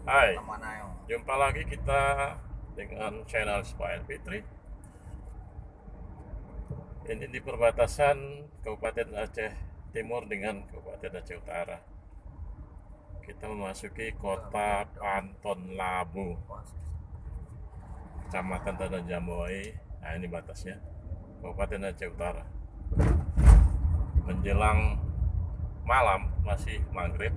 Hai, jumpa lagi kita dengan channel Ismail Fitri. Ini di perbatasan Kabupaten Aceh Timur dengan Kabupaten Aceh Utara. Kita memasuki kota Panton Labu, Kecamatan Tanah Jambuai. Nah, ini batasnya, Kabupaten Aceh Utara. Menjelang malam, masih maghrib.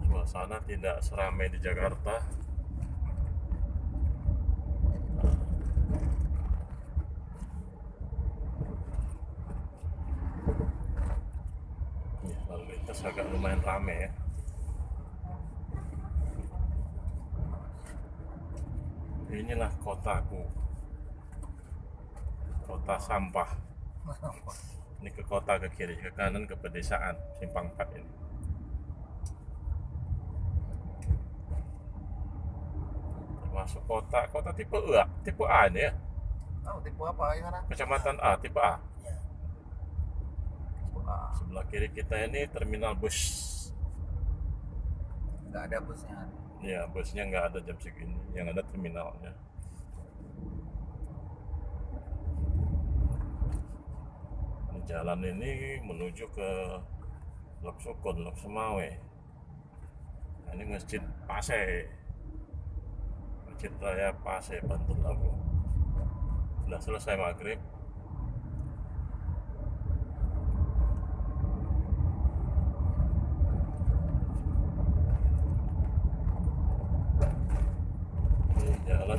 Suasana tidak seramai di Jakarta. Ya, lalu lintas agak lumayan ramai ya. Inilah kotaku, kota sampah. Ini ke kota, ke kiri, ke kanan, ke pedesaan, simpang 4 ini. Termasuk kota tipe A, tipe A ini ya. Oh, tipe apa ya sana? Kecamatan A, tipe A. Ya. Tipe A. Sebelah kiri kita ini terminal bus. Nggak ada busnya. Ya, busnya nggak ada jam segini, yang ada terminalnya. Jalan ini menuju ke Lok Sukun, Lok Semawe. Nah, ini Masjid Pase, Masjid Raya Pase, Bantul Labu. Sudah selesai maghrib.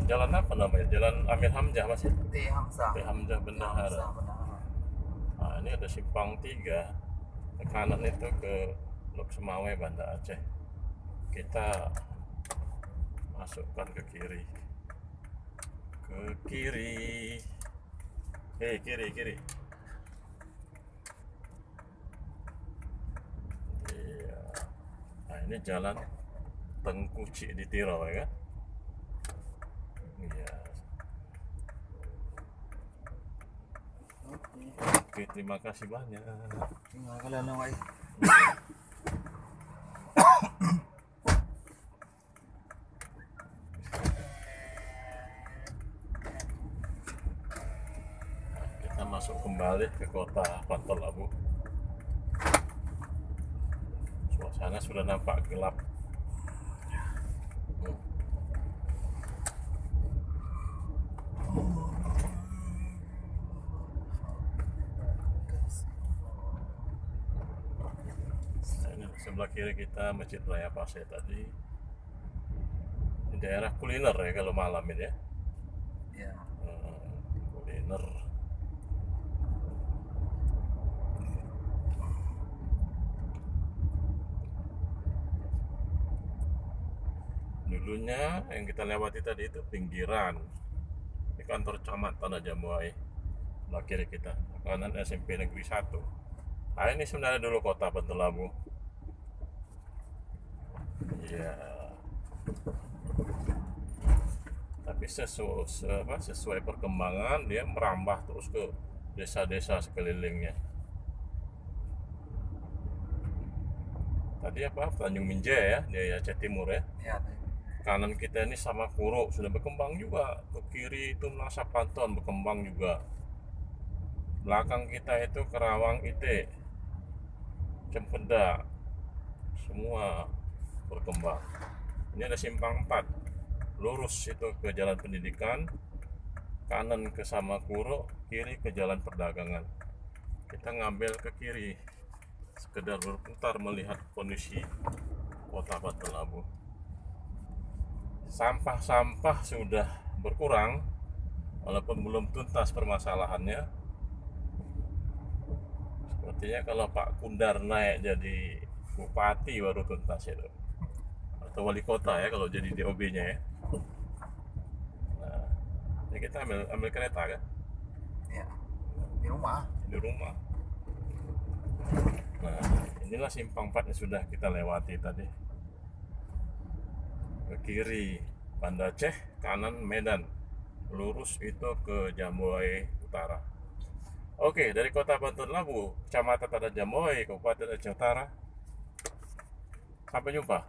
Jalan apa namanya? Jalan Amir Hamzah masih? T Hamzah. T Hamzah Bendahara. Nah, ini ada simpang 3. Ke kanan itu ke Lok Semawe, Banda Aceh. Kita masukkan ke kiri. Ke kiri. Kiri. Iya. Nah, ini jalan Tengkuci di Tiro ya kan? Iya. Oke, terima kasih banyak. Tinggal kalian nongol. Kita masuk kembali ke kota Panton Labu. Suasana sudah nampak gelap. Sebelah kiri kita Masjid Raya Pase tadi. Ini daerah kuliner ya kalau malam ini ya. Ya. Kuliner. Dulunya yang kita lewati tadi itu pinggiran. Di kantor camat Tanah Jambuai. Sebelah kiri kita, kanan SMP Negeri 1. Nah, ini sebenarnya dulu kota Bantul Labu. Iya. Tapi sesuai perkembangan dia merambah terus ke desa-desa sekelilingnya. Tadi apa? Tanjung Minjai ya, di Aceh Timur ya. Ya. Kanan kita ini sama Kuro sudah berkembang juga. Ke kiri itu Nasa Panton berkembang juga. Belakang kita itu Kerawang IT, Cempeda, semua berkembang. Ini ada simpang 4, lurus itu ke jalan pendidikan, kanan ke Samakuro, kiri ke jalan perdagangan. Kita ngambil ke kiri, sekedar berputar melihat kondisi kota Bantul Labu. Sampah-sampah sudah berkurang, walaupun belum tuntas permasalahannya. Sepertinya kalau Pak Kundar naik jadi bupati baru tuntas itu, atau wali kota ya kalau jadi DOB-nya ya. Nah, ini kita ambil kereta kan? Ya. Di rumah. Nah, inilah simpang 4 yang sudah kita lewati tadi. Ke kiri Banda Aceh, kanan Medan, lurus itu ke Jambuai Utara. Oke, dari Kota Bantul Labu, Kecamatan Tanajamoy, Kabupaten Aceh Utara. Sampai jumpa.